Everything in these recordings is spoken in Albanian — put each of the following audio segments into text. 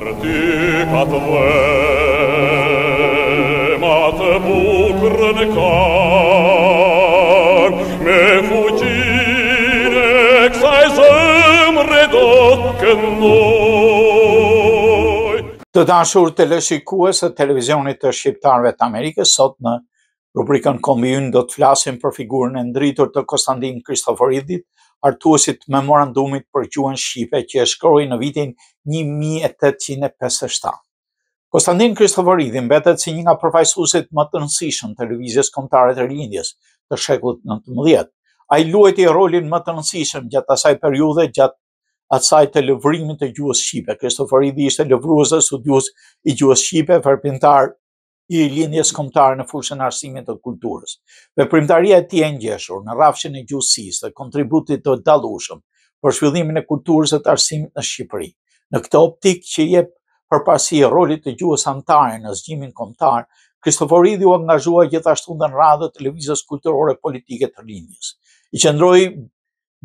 Ty ka të vema të bukur në kar, me fuqine kësaj zemre do të këndoj. Të dashur teleshikues të televizionit të shqiptarëve të Amerikës, sot në rubrikën Kombi Ynë do të flasim për figurën e ndritur të Konstantin Kristoforidit, artuesit memorandumit për gjuhën shqipe që e shkroi në vitin 1857. Konstantin Kristoforidi mbetet si një nga përfaqësuesit më të rëndësishëm të lëvizjes kombëtare të rilindjes të shekullit XIX. Ai luajti rolin më të rëndësishëm gjatë asaj periudhe, gjatë asaj të lëvrimit të gjuhës shqipe. Kristoforidi ishte lëvrues dhe studiues i gjuhës shqipe, veprimtar i rilindjes kombëtare në fushën e arsimit të kulturës. Veprimtaria e tij e ngjeshur në rrafshin e gjuhësisë dhe kontributit të dallueshëm për zhvillimin e kulturës dhe të arsimit në Shqipëri. Në këtë optikë që jep përparësi rolit të gjuhës anëtare në zgjimin kombëtar, Kristoforidi u angazhua gjithashtu në radhë të lëvizjes kulturore politike të rilindjes. I qëndroi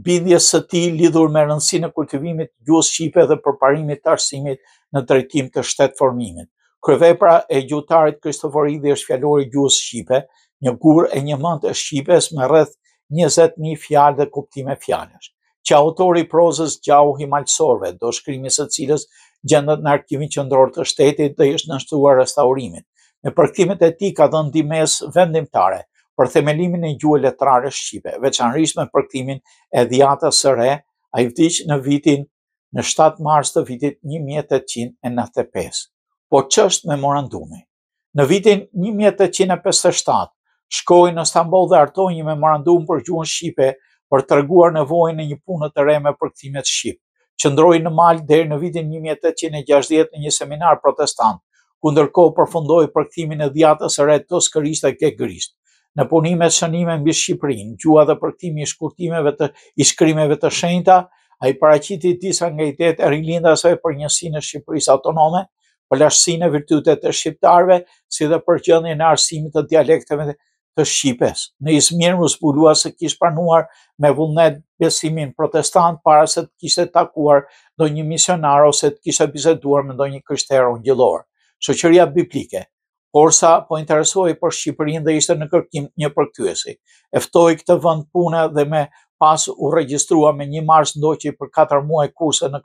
bindjes së tij lidhur me rëndësinë e kultivimit të gjuhës shqipe dhe përparimit të arsimit në drejtim të shtetformimit. Kryevepra e gjuhëtarit Kristoforidi është fjalori i gjuhës shqipe, një gur e një mend e shqipes me rreth 20.000 fjalë dhe kuptime fjalësh, që autori i prozës gjahu himalësorve, do shkrimi së cilës gjendet në Arkivin Qendror të Shtetit dhe është nënshtuar restaurimit. Me përktimet e tij ka dhënë ndihmës vendimtare për themelimin e gjuhës letrare shqipe, veçanërisht me përktimin e Dhjatës së Re. Ai vdiq në 7 mars të vitit 1895. Po ç'është memorandumi? Në vitin 1857 shkoi në Stamboll dhe hartoi një memorandum për gjuhën shqipe për treguar nevojën e një pune të re me përktimet shqip. Qëndroi në mal deri në vitin 1860 në një seminar protestant, ku ndërkohë përfundoi përktimin e Dhjatës së Re toskërisht dhe gegërisht. Në punime shënime mbi Shqipërinë, gjuha dhe përktimi i shkrimeve të shenjta, ai paraqiti disa nga idetë e rilindasve për njësinë e Shqipërisë autonome, përlashtësinë e virtytet të shqiptarëve, si dhe përgjendjen e arsimit të dialekteve të shqipes. Në Izmir u zbulua se kishte pranuar me vullnet besimin protestant para se të kishte takuar ndonjë misionar ose të kishte biseduar me ndonjë krishterë ungjillor. Shoqëria biblike, porsa po interesohej për Shqipërinë dhe ishte në kërkim një përkthyesi, e ftoi këtë vend pune dhe me pas u regjistrua me 1 mars ndoqi për 4 muaj kurse në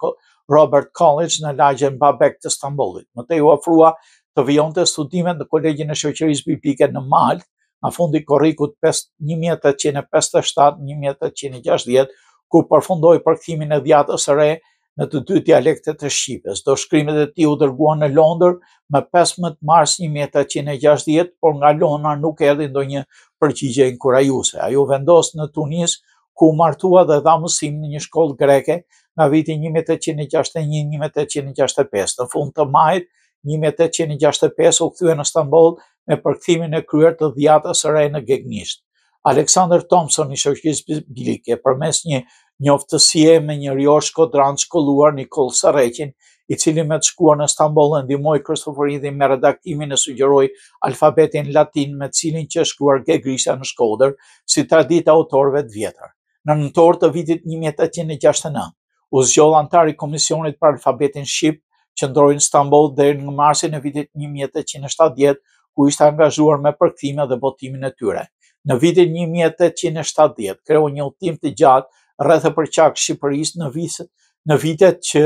Robert College në lagjen Babek të Stambollit. Mëtej u ofrua të vijonte studimet në Kolegjin e Shoqërisë Biblike në Malë, nga fundi korrikut 1857-1860, ku përfundoi përkthimin e Dhjatës së Re në të 2 dialektet të shqipes. Do shkrimet e tij u dërguan në Londër më 15 mars 1860, por nga Londra nuk erdhi ndonjë përgjigje inkurajuese. Ai u vendos në Tunis, ku u martua dhe dha mësim në një shkollë greke nga viti 1861-1865. Në fund të majit 1865 u kthye në Stamboll me përkthimin e kryer të Dhjatës së Re në gegnisht. Alexander Thompson i Shoqërisë Biblike, përmes një njoftësie me një rjosh shkodrant shkolluar, Nikol Sarreqin, i cili me të shkuar në Stamboll e ndihmoi Kristoforidin me redaktimin e sugjeroi alfabetin latin me cilin që shkruar gegrishtja në Shkodër, si traditë e autorëve të vjetër. Në nëntor të vitit 1869, u zgjodh antar i Komisionit për alfabetin shqip, qëndroi në Stamboll deri në marsin e vitit 1870, ku ishte angazhuar me përkthime dhe botimin e tyre. Në vitin 1870 kreu një udhtim të gjatë rreth e përqak Shqipërisë në vitet që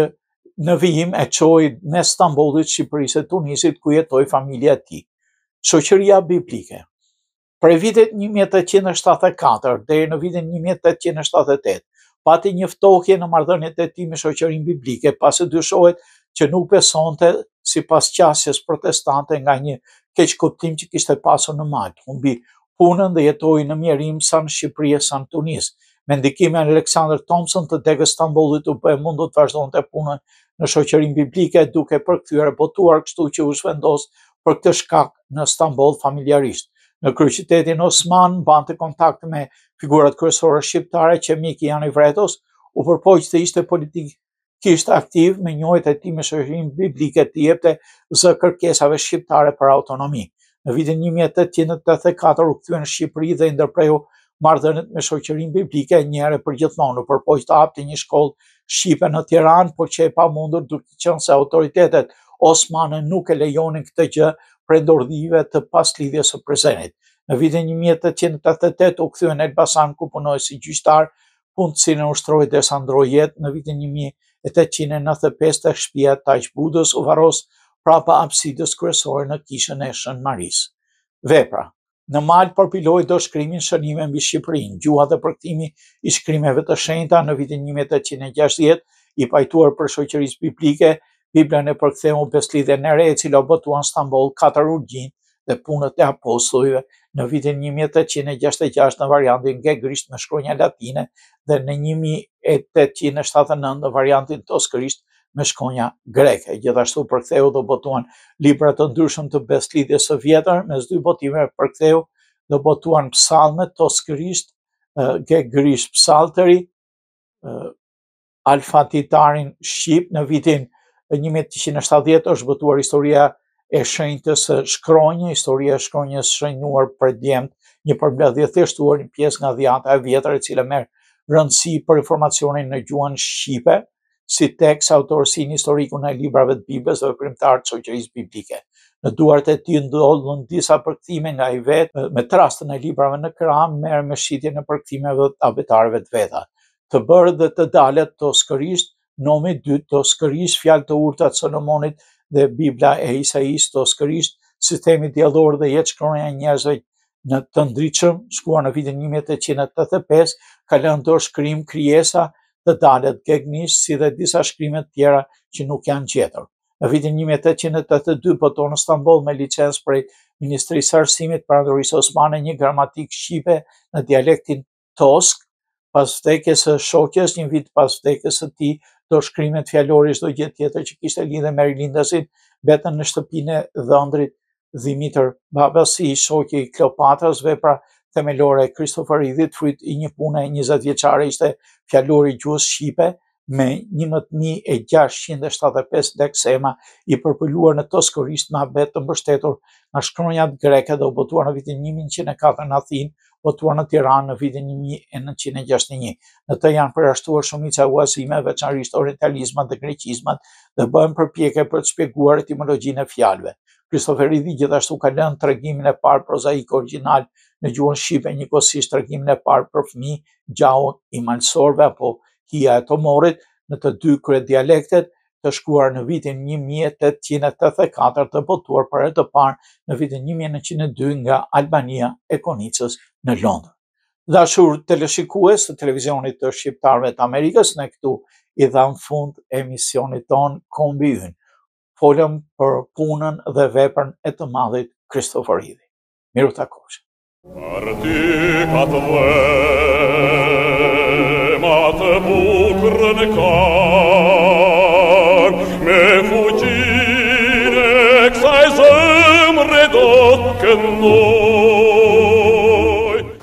në vijim e çoi mes Stambollit, Shqipërisë e Tunisit, ku jetoi familja e tij. Shoqëria biblike. Prej vitit 1874 deri në vitin 1878 pati një ftohje në marrëdhëniet e tij me shoqërinë biblike, pasi dyshohet që nuk besonte sipas qasjes protestante nga një keqkuptim që kishte pasur në Malë. Humbi punën dhe jetoi në mjerim sa në Shqipëri e sa në Tunis. Me ndikimin e Alexander Thompson, të degës Stambollit u bë mundur të vazhdonte punën në shoqërinë biblike, duke përkthyer e botuar, kështu që u zhvendos për këtë shkak në Stamboll familjarisht. Në kryeqytetin Osman mbante kontakt me figurat kryesore shqiptare, që miki Jani Vretos u përpoq të ishte politikisht aktiv me njohjet e tij me shoqërinë biblike të jepte zë kërkesave shqiptare për autonomi. Në vitin 1884 u kthye në Shqipëri dhe i ndërpreu marrëdhëniet me shoqërinë biblike një herë për gjithmonë, përpoj të hapte një shkollë shqipe në Tiranë, por që e pamundur duke qenë se autoritetet osmane nuk e lejonin këtë gjë për ndordhive të paslidhjes së prezenit. Në vitin 1888 u kthye në Elbasan ku punoi si gjyqtar, punësinë e ushtroi derisa ndroi jetë. Në vitin 1895 tek shtëpia e Taqbudës u varros prapa absidës kryesore në kishën e Shën Marisë. Vepra. Në mal përpiloi do shkrimin Shënime mbi Shqipërinë, gjuha dhe përkthimi i shkrimeve të shenjta. Në vitin 1860 i pajtuar për shoqërisë biblike, Biblën e përktheu Beslidhen e re, e cila botuan Stamboll 4 urgjin dhe punët e apostullëve. Në vitin 1866 në variantin gegrisht me shkronja latine dhe në 1879 në variantin toskërisht me shkronja greke. Gjithashtu përktheu dhe botuan libra të ndryshëm të Beslidhjes së vjetër, mes dy botimeve përktheu dhe botuan psallmet toskërisht, gegrisht psallteri, alfatitarin shqip. Në vitin 1970 është botuar historia e shenjtës së shkronjë, historia e shkronjës shënuar për djemt, një përmbledhje thjeshtuar, një pjesë nga dhjata e vjetër e cila merr rëndësi për informacionin në gjuhën shqipe, si tekst autorësinë historiku në librave të Biblës dhe veprimtar të shoqërisë biblike. Në duart e tij ndodhën disa përkthime nga ai vetë, me të rastën e librave në krah merr me shitjen e përkthimeve të abetarëve të veta. Të bërë dhe të dalet toskërisht, nomi 2 toskërisht, fjalë të urta të Solomonit dhe Bibla e Isaias toskërisht, sistemi diellor dhe jetë shkronja e njerëzve në të ndritshëm, shkruar në vitin 1885, ka lënë dorë shkrim krijesa të dalet gegnisht, si dhe disa shkrime të tjera që nuk janë gjetur. Në vitin 1882 boton në Stamboll me licencë prej Ministrisë së Arsimit Perandorisë Osmane një gramatik shqipe në dialektin tosk. Pas vdekjes së shoqes, një vit pas vdekjes së tij, do shkrimet fjalori çdo gjë tjetër që kishte lidhje me rilindasin betën në shtëpinë e dhëndrit Dimitër Babasi, shoqi i Kleopatrës. Vepra themelore e Kristoforidhit, fryt i një pune 20 vjeçare, ishte fjalori i gjuhës shqipe me 11.675 leksema, i përpëluar në toskërisht me abet të mbështetur nga shkronjat greke dhe u botuar në vitin 1104 në Athinë, botuar në Tiranë në vitin 1961. Në të janë përjashtuar shumica uazime, veçanërisht orientalizmat dhe greqizmat, dhe bëhen përpjekje për të shpjeguar etimologjinë e fjalëve. Kristoforidhi gjithashtu ka lënë tregimin e parë prozaik origjinal në gjuhën shqipe, njëkohësisht tregimin e parë për fëmijë, gjau i malsorve apo hija e tomorit në të dy kryedialektet, të shkruar në vitin 1884, të botuar për herë të parë në vitin 1902 nga Albania e Konicës në Londër. Dashur teleshikues të televizionit të shqiptarëve të Amerikës, ne këtu i dham fund emisionit ton Kombi Ynë. Folëm për punën dhe veprën e të madhit Kristoforidhi. Miru takosh. Partikat vlemat bukrën kan, me fuqin e kësaj zemre do të këndoj.